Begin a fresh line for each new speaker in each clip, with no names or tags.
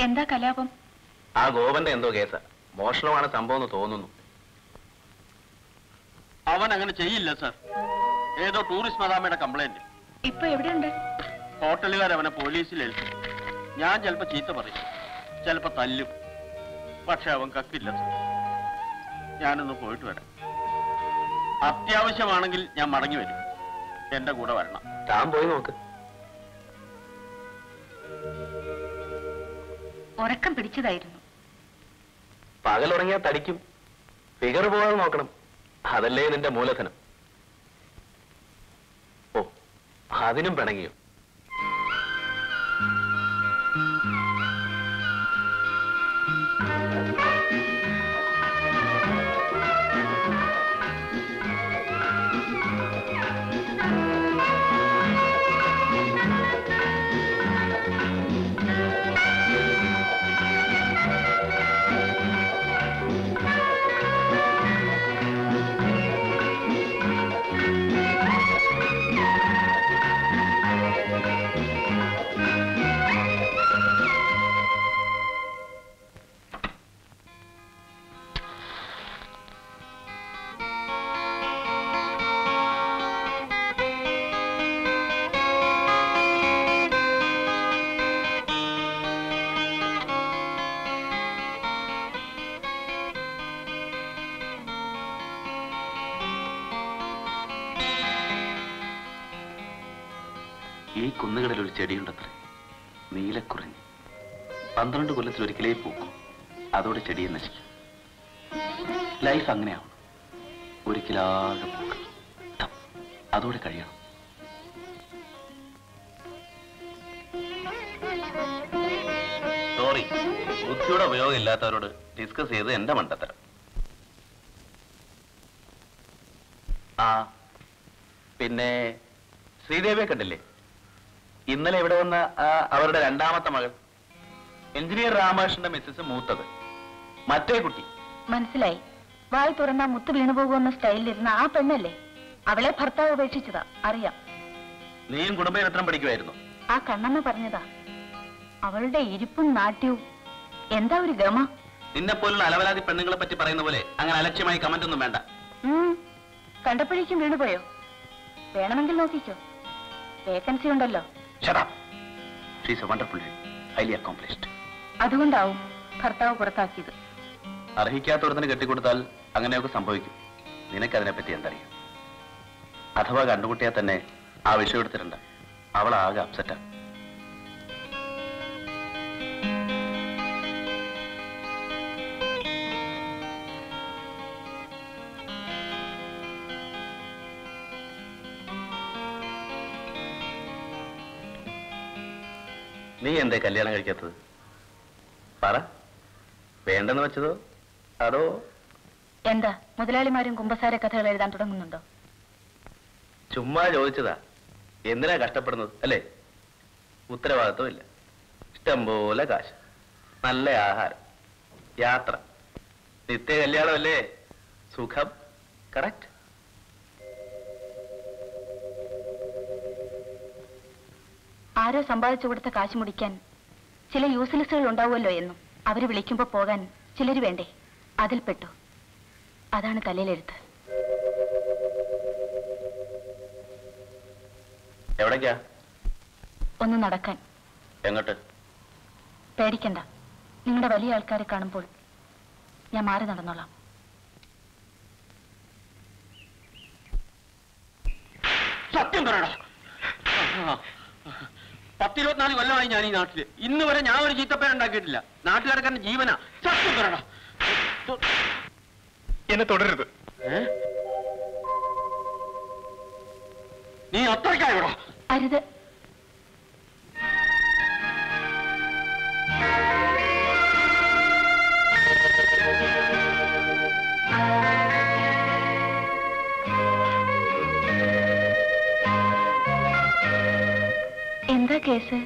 എന്താ കലാപം?
ആ ഗോപന്റെ എന്തോ കേസാ. മോഷണമാണ് സംഭവം എന്ന് തോന്നുന്നു.
അവൻ അങ്ങനെ ചെയ്യില്ല സാർ. ഏതോ ടൂറിസ്റ്റ് മദാമയുടെ കംപ്ലൈന്റ്.
ഇപ്പൊ എവിടെയുണ്ട്?
ഹോട്ടലുകാർ അവനെ പോലീസിൽ ഏൽപ്പിച്ചു. ഞാൻ ചിലപ്പോ ചീത്ത പറയും, ചിലപ്പോ തല്ലും. പക്ഷെ അവൻ കക്കില്ല സാർ. ഞാനൊന്ന് പോയിട്ട് വരാം. അത്യാവശ്യമാണെങ്കിൽ ഞാൻ മടങ്ങി വരും. എന്റെ കൂടെ വരണം.
താൻ പോയി നോക്ക്.
ഉറക്കം പിടിച്ചതായിരുന്നു.
പകലുറങ്ങിയാൽ തടിക്കും. ഫിഗർ പോകാതെ നോക്കണം. അതല്ലേ നിന്റെ മൂലധനം. ഓ, അതിനും പിണങ്ങിയോ? ഈ കുന്നുകളിൽ ഒരു ചെടിയുണ്ടത്രേ, നീലക്കുറിഞ്ഞി. 12 കൊല്ലത്തിൽ ഒരിക്കലേ പൂക്കും. അതോടെ ചെടിയെ നശിക്കും. ലൈഫ് അങ്ങനെയാവണം. ഒരിക്കലാകെ പൂക്കും, അതോടെ കഴിയണം. സോറി, ബുദ്ധിയുടെ ഉപയോഗം ഇല്ലാത്തവരോട് ഡിസ്കസ് ചെയ്ത് എന്റെ മണ്ടത്തരം. ആ പിന്നെ ശ്രീദേവിയെ കണ്ടില്ലേ? ഇന്നലെ ഇവിടെ വന്ന അവരുടെ രണ്ടാമത്തെ മകൾ, എഞ്ചിനീയർ രാമകൃഷ്ണന്റെ മിസ്സസ് മൂത്തത്. മറ്റേ കുട്ടി
മനസ്സിലായി. വായി തുറന്നാ മുത്ത് വീണു പോകുന്ന സ്റ്റൈലിലിരുന്ന ആ പെണ്ണല്ലേ? അവളെ ഭർത്താവ് ഉപേക്ഷിച്ചതാ, അറിയാം.
നീയും കുടുംബരത്നം പഠിക്കുമായിരുന്നു.
ആ കണ്ണമ്മ പറഞ്ഞതാ. അവളുടെ ഇരിപ്പും നാട്യവും എന്താ ഒരു ഗമ.
നിന്നെ പോലുള്ള അലവലാതി പെണ്ണുങ്ങളെ പറ്റി പറയുന്ന പോലെ അങ്ങനെ അലക്ഷ്യമായി കമന്റ് ഒന്നും വേണ്ട.
കണ്ടപ്പോഴേക്കും വീണുപോയോ? വേണമെങ്കിൽ നോക്കിക്കോ, വേക്കൻസി ഉണ്ടല്ലോ. അതുകൊണ്ടാവും ഭർത്താവ് പുറത്താക്കിയത്.
അർഹിക്കാത്തവരത്തിന് കെട്ടിക്കൊടുത്താൽ അങ്ങനെയൊക്കെ സംഭവിക്കും. നിനക്കതിനെപ്പറ്റി എന്തറിയാം? അഥവാ കണ്ടുമുട്ടിയാൽ തന്നെ ആ വിഷയം എടുത്തിട്ടുണ്ട്. അവൾ ആകെ അപ്സെറ്റാ. നീ എന്തേ കല്യാണം കഴിക്കാത്തത്? പറ. വേണ്ടെന്ന് വെച്ചതോ അതോ?
എന്താ മുതലാളിമാരും കുമ്പസാര കഥകൾ എഴുതാൻ തുടങ്ങുന്നുണ്ടോ?
ചുമ്മാ ചോദിച്ചതാ. എന്തിനാ കഷ്ടപ്പെടുന്നത് അല്ലേ? ഉത്തരവാദിത്വം ഇല്ല, ഇഷ്ടം പോലെ കാശ്, നല്ല ആഹാരം, യാത്ര, നിത്യ കല്യാണമല്ലേ, സുഖം. കറക്റ്റ്.
ആരോ സമ്പാദിച്ചു കൊടുത്ത കാശ് മുടിക്കാൻ ചില യൂസ്ലെസ്സുകൾ ഉണ്ടാവുമല്ലോ എന്നും അവര് വിളിക്കുമ്പോ പോകാൻ ചിലര് വേണ്ടേ? അതിൽപ്പെട്ടു. അതാണ് തലയിലെഴുത്ത്.
എവിടേക്കാ?
ഒന്ന് നടക്കാൻ.
എങ്ങോട്ട്?
പേടിക്കണ്ട, നിങ്ങളുടെ വലിയ ആൾക്കാരെ കാണുമ്പോൾ ഞാൻ മാറി നടന്നോളാം.
സത്യം പറയടാ. 10-24 കൊല്ലമായി ഞാൻ ഈ നാട്ടില്. ഇന്ന് വരെ ഞാൻ ഒരു ചീത്തപ്പേരുണ്ടാക്കിയിട്ടില്ല. നാട്ടുകാർക്ക് എന്റെ ജീവനാ. സത്യം പറയടാ.
എന്നെ തുടരുത്.
നീ അത്രയ്ക്കായോടാ?
അരുത്. എന്താ കേസ്?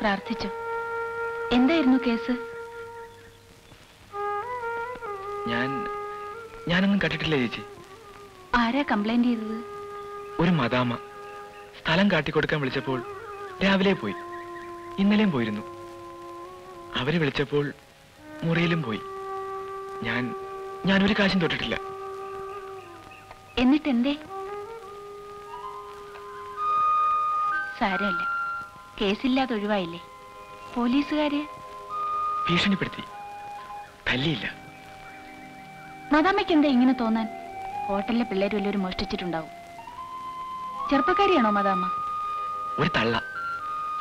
പ്രാർത്ഥിച്ചു. എന്തായിരുന്നു കേസ്?
ഞാനൊന്നും കണ്ടിട്ടില്ല ചേച്ചി.
ആരാ കംപ്ലൈന്റ് ചെയ്തത്?
ഒരു മദാമ സ്ഥലം കാട്ടിക്കൊടുക്കാൻ വിളിച്ചപ്പോൾ രാവിലെ പോയി. ഇന്നലെയും പോയിരുന്നു. അവര് വിളിച്ചപ്പോൾ മുറിയിലും പോയി. ഞാൻ ഒരു കാശും തൊട്ടിട്ടില്ല.
എന്നിട്ടെന്തേ? സാരമില്ല, കേസില്ലാതെ ഒഴിവായില്ലേ. പോലീസുകാര്
ഭീഷണിപ്പെടുത്തി, തല്ലിയില്ല.
മദാമ്മയ്ക്ക് എന്താ ഇങ്ങനെ തോന്നാൻ? ഹോട്ടലിലെ പിള്ളേർ വല്ലവരും മോഷ്ടിച്ചിട്ടുണ്ടാവും. ചെറുപ്പക്കാരിയാണോ മദാമ്മ?
ഒരു തള്ള.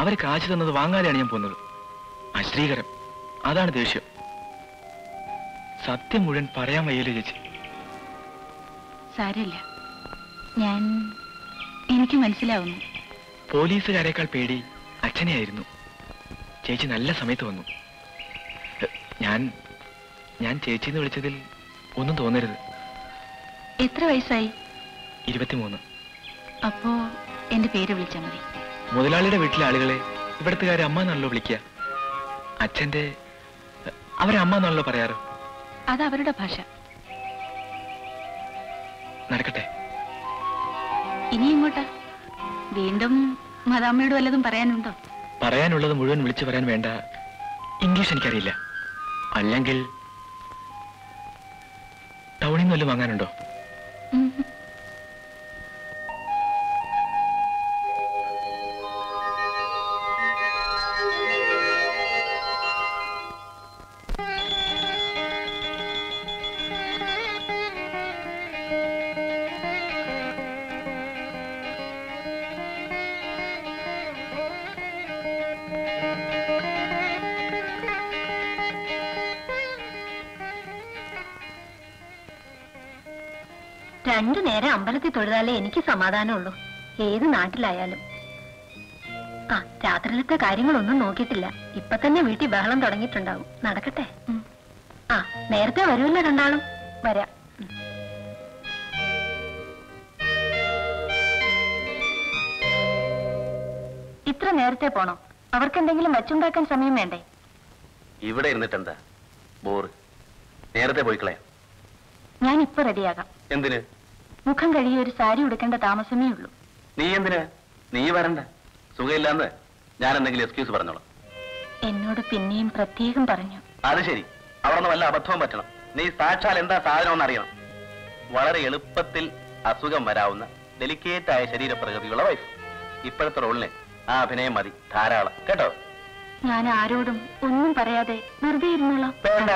അവര് കാശ് തന്നത് വാങ്ങാതെയാണ് ഞാൻ പോന്നത്. അശ്രീകരം, അതാണ് ദേഷ്യം. സത്യം മുഴുവൻ പറയാൻ വയ്യല്ലോ ചേച്ചി.
സാരമില്ല, എനിക്ക് മനസ്സിലാവുന്നു.
പോലീസുകാരേക്കാൾ പേടി അച്ഛനെയായിരുന്നു. ചേച്ചി നല്ല സമയത്ത് വന്നു. ഞാൻ ചേച്ചിന്ന് വിളിച്ചതിൽ ഒന്നും തോന്നരുത്.
എത്ര വയസ്സായി?
23.
അപ്പോ എന്റെ പേര് വിളിച്ചാൽ മതി.
മുതലാളിയുടെ വീട്ടിലെ ആളുകളെ ഇവിടത്തുകാരെ അമ്മ എന്നാണല്ലോ വിളിക്കുക. അച്ഛന്റെ അവരെ അമ്മ എന്നാണല്ലോ പറയാറ്.
അത് അവരുടെ ഭാഷ.
നടക്കട്ടെ.
ഇനി ഇങ്ങോട്ടാ? വീണ്ടും മദാമ്മയോട് വല്ലതും പറയാനുണ്ടോ?
പറയാനുള്ളത് മുഴുവൻ വിളിച്ചു പറയാൻ വേണ്ട. ഇംഗ്ലീഷ് എനിക്കറിയില്ല. അല്ലെങ്കിൽ ടൗണിൽ നിന്ന് വല്ലതും വാങ്ങാനുണ്ടോ?
രണ്ടു നേരം അമ്പലത്തിൽ തൊഴുതാലേ എനിക്ക് സമാധാനമുള്ളൂ, ഏത് നാട്ടിലായാലും. രാത്രിയിലത്തെ കാര്യങ്ങളൊന്നും നോക്കിയിട്ടില്ല. ഇപ്പൊ തന്നെ വീട്ടിൽ ബഹളം തുടങ്ങിയിട്ടുണ്ടാവും. നടക്കട്ടെ. നേരത്തെ വരുമല്ലോ രണ്ടാളും. വരാം. ഇത്ര നേരത്തെ പോണോ? അവർക്കെന്തെങ്കിലും വച്ചുണ്ടാക്കാൻ സമയം വേണ്ടേ?
ഇവിടെ ഇരുന്നിട്ടെന്താ ബോറ്? നേരത്തെ പോയിക്കളയാം.
ഞാൻ ഇപ്പൊ റെഡിയാകാം.
എന്തിന്?
മുഖം കഴുകി ഒരു സാരി ഉടുക്കേണ്ട താമസമേ ഉള്ളൂ.
നീ എന്തിനാ? നീ വരണ്ട. സുഖമില്ലാന്ന് ഞാൻ എന്തെങ്കിലും എക്സ്ക്യൂസ് പറഞ്ഞോളാം.
എന്നോട് പിന്നെയും പ്രത്യേകം പറഞ്ഞു.
അത് ശരി. അവിടെ നിന്ന് വല്ല അബദ്ധവും പറ്റണം. നീ സാക്ഷാൽ എന്താ സാധനം അറിയണം. വളരെ എളുപ്പത്തിൽ അസുഖം വരാവുന്ന ഡെലിക്കേറ്റ് ആയ ശരീരപ്രകൃതിയുള്ള വൈഫ്. ഇപ്പോഴത്തെ റോളിന് ആ അഭിനയം മതി, ധാരാളം. കേട്ടോ?
ഞാൻ ആരോടും ഒന്നും പറയാതെ വെറുതെ ഇരുന്നോളാം.
വേണ്ട.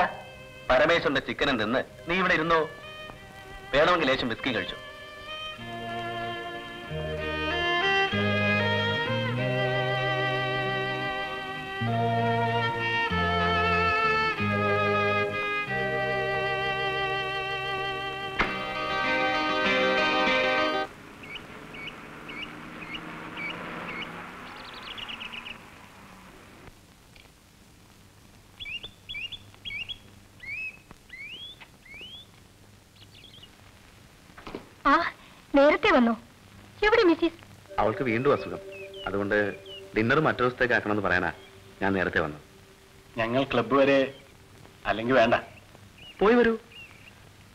പരമേശ്വരന്റെ ചിക്കനും തിന്ന് നീ ഇവിടെ ഇരുന്നോ. വേണമെങ്കിൽ ലേശം വിസ്കി കഴിച്ചു.
നേരത്തെ വന്നു. എവിടെ മിസ്സിസ്?
അവൾക്ക് വീണ്ടും അസുഖം. അതുകൊണ്ട് ഡിന്നർ മറ്റു ദിവസത്തേക്ക് ആക്കണമെന്ന് പറയാനാ ഞാൻ നേരത്തെ വന്നു.
ഞങ്ങൾ ക്ലബ്ബ് വരെ. അല്ലെങ്കിൽ വേണ്ട,
പോയി വരൂ.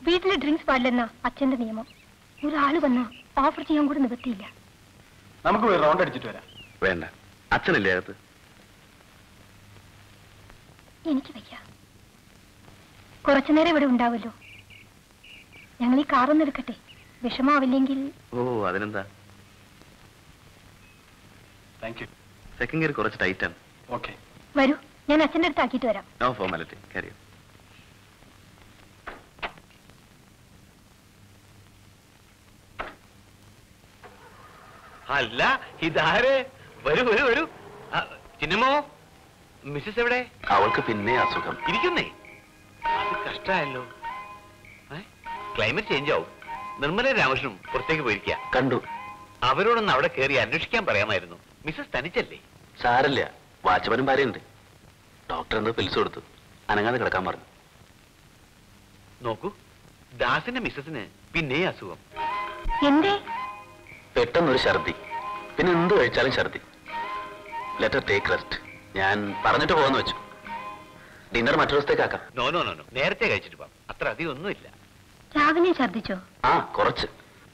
വീട്ടിലെ ഡ്രിങ്ക്സ് പാടില്ലെന്ന അച്ഛന്റെ നിയമം. ഒരാള് വന്ന ഓഫർ ചെയ്യാൻ കൂടി നിവൃത്തിയില്ല.
നമുക്ക് പോയി റൗണ്ട് അടിച്ചിട്ട് വരാം.
വേണ്ട, അച്ഛനില്ലേ അകത്ത്?
എനിക്ക് വയ്യ. കുറച്ചുനേരം ഇവിടെ ഉണ്ടാവല്ലോ. ഞങ്ങൾ ഈ കാറൊന്നും എടുക്കട്ടെ, വിഷമാവില്ലെങ്കിൽ.
ഓ, അതിനെന്താ.
Thank you.
സെക്കൻഡ് ഗിയർ കുറച്ച് ടൈറ്റാണ്.
ഓക്കെ,
വരൂ, ഞാൻ അച്ഛൻ്റെ അടുത്ത് ആക്കിയിട്ട് വരാം.
നോ ഫോർമാലിറ്റി, കാര്യം.
അല്ല, ഇതാര്? വരൂ വരൂ വരൂ. ചിന്നമ്മോ, മിസ്സസ് എവിടെ?
അവൾക്ക് പിന്നെ അസുഖം.
ഇരിക്കുന്നേ. അത് കഷ്ടമായല്ലോ. ക്ലൈമറ്റ് ചേഞ്ച് ആവും. നിർമ്മല രാമകൃഷ്ണനും പുറത്തേക്ക് പോയിരിക്കുക.
കണ്ടു.
അവരോടൊന്ന് അവിടെ കയറി അന്വേഷിക്കാൻ പറയാമായിരുന്നു. മിസ്സസ് തനിച്ചല്ലേ?
സാരല്ല, വാച്ച്മാനും ഭാര്യയുണ്ട്. ഡോക്ടർ എന്തോ പിൽസ് കൊടുത്തു, അനങ്ങാതെ കിടക്കാൻ പറഞ്ഞു.
നോക്കൂ, ദാസിന്റെ മിസ്സസിന് പിന്നെ അസുഖം.
എന്തേ?
പെട്ടെന്നൊരു ഛർദി, പിന്നെ എന്ത് കഴിച്ചാലും ഛർദി. Let Har take rest. ഞാൻ പറഞ്ഞിട്ട് പോകാന്ന് വെച്ചു. ഡിന്നർ മറ്റു ദിവസത്തേക്കാക്കാം.
നോ നോ നോ നോ, നേരത്തെ കഴിച്ചിട്ട് പോവാം. അത്ര അധികം ഒന്നുമില്ല.
രാവിലെ ഛർദിച്ചോ?
ആ, കുറച്ച്.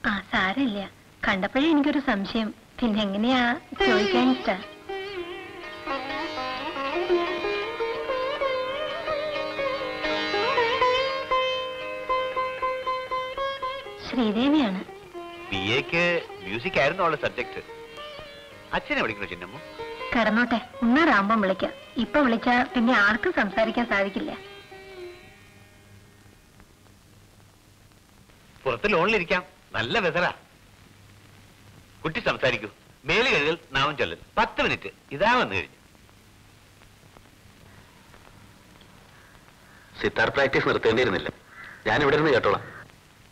ആ, സാരമില്ല. കണ്ടപ്പോഴേ എനിക്കൊരു സംശയം. പിന്നെ എങ്ങനെയാ ചോദിക്കാനിട്ടാ. ശ്രീദേവിയാണ്.
BA-ക്ക് മ്യൂസിക് ആയിരുന്നു അവളുടെ സബ്ജക്ട്. അച്ഛനെ വിളിക്കണോ ചിന്നമ്മ?
കിടന്നോട്ടെ, ഉണ്ണാറാകുമ്പം വിളിക്കാം. ഇപ്പൊ വിളിച്ചാ പിന്നെ ആർക്കും സംസാരിക്കാൻ സാധിക്കില്ല.
പുറത്ത് ലോണിലിരിക്കാം. നല്ല വെതറാ. കുട്ടി സംസാരിക്കൂ. മേല് കഴുകൽ, നാമം ചൊല്ലൽ. 10 മിനിറ്റ്. ഇതാ വന്നു കഴിഞ്ഞു.
സിത്താർ പ്രാക്ടീസ് നിർത്തേണ്ടിയിരുന്നില്ല. ഞാൻ ഇവിടെ നിന്ന് കേട്ടോളാം.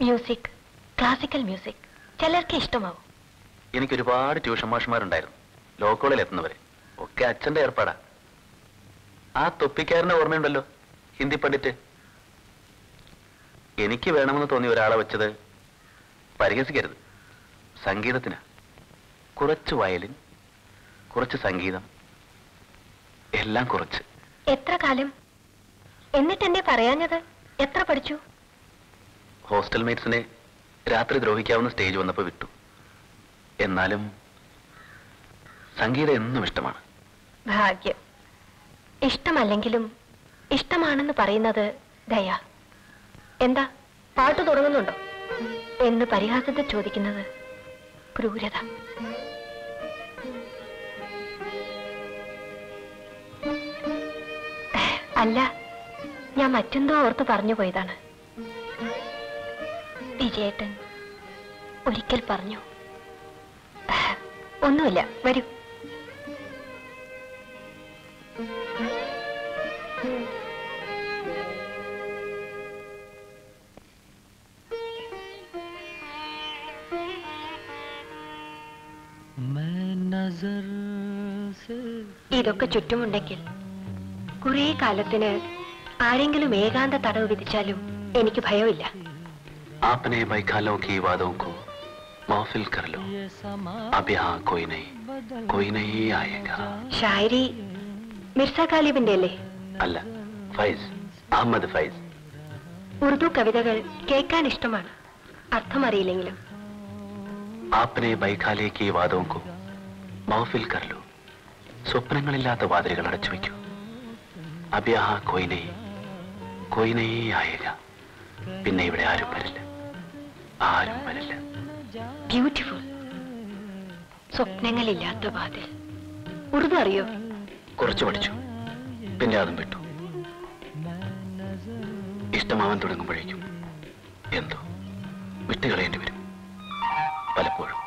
മ്യൂസിക്, ക്ലാസിക്കൽ മ്യൂസിക് ചിലർക്ക് ഇഷ്ടമാവും.
എനിക്ക് ഒരുപാട് ട്യൂഷൻ മാഷുമാരുണ്ടായിരുന്നു, ലോ കോളേജിൽ എത്തുന്നവരെ. ഒക്കെ അച്ഛന്റെ ഏർപ്പാടാ. ആ തൊപ്പിക്കാരനെ ഓർമ്മയുണ്ടല്ലോ, ഹിന്ദി പണ്ഡിറ്റ്. എനിക്ക് വേണമെന്ന് തോന്നിയ ഒരാളെ വെച്ചത് പരിഹസിക്കരുത്. സംഗീതത്തിന് കുറച്ച് വയലിൻ, കുറച്ച് സംഗീതം, എല്ലാം കുറച്ച്.
എത്ര കാലം? എന്നിട്ട് എന്നെ പറയാഞ്ഞത്? എത്ര പഠിച്ചു?
ഹോസ്റ്റൽ മേറ്റ്സിനെ രാത്രി ദ്രോഹിക്കാവുന്ന സ്റ്റേജ് വന്നപ്പോൾ വിട്ടു. എന്നാലും സംഗീതം എന്നും ഇഷ്ടമാണ്.
ഭാഗ്യം. ഇഷ്ടമല്ലെങ്കിലും ഇഷ്ടമാണെന്ന് പറയുന്നത് ദയ. എന്താ, പാട്ട് തുടങ്ങുന്നുണ്ടോ എന്ന് പരിഹാസത്തിൽ ചോദിക്കുന്നത് ക്രൂരത. അല്ല, ഞാൻ മറ്റെന്തോ ഓർത്ത് പറഞ്ഞു പോയതാണ്. വിജയേട്ടൻ ഒരിക്കൽ പറഞ്ഞു. ഒന്നുമില്ല, വരൂ. ഇതൊക്കെ ചുറ്റുമുണ്ടെങ്കിൽ കുറെ കാലത്തിന് ആരെങ്കിലും ഏകാന്ത തടവ് വിധിച്ചാലും എനിക്ക് ഭയമില്ല.
आपने बैखालों की वादों को महफिल कर लो, अब यहाँ कोई नहीं आएगा.
ഷായരി മിർസ ഗാലിബിന്റെ അല്ലേ?
അല്ല, ഫൈസ്, അഹമ്മദ് ഫൈസ്.
ഉറുദു കവിതകൾ കേൾക്കാൻ ഇഷ്ടമാണ്, അർത്ഥം അറിയില്ലെങ്കിലും.
आपने बैखाले की वादों को महफिल कर लो, സ്വപ്നങ്ങളില്ലാത്ത വാതിലുകൾ അടച്ചു വയ്ക്കൂ. अब यहाँ कोई नहीं आएगा. പിന്നെ ഇവിടെ ആരും വരില്ല, ആരും വരില്ല.
ബ്യൂട്ടിഫുൾ. സ്വപ്നങ്ങളില്ലാത്ത വാതിൽ. ഉറുദു അറിയോ?
കുറച്ച് പഠിച്ചു, പിന്നെ അതും വിട്ടു. ഇഷ്ടമാവാൻ തുടങ്ങുമ്പോഴേക്കും എന്തോ വിട്ടുകളയേണ്ടി വരും പലപ്പോഴും.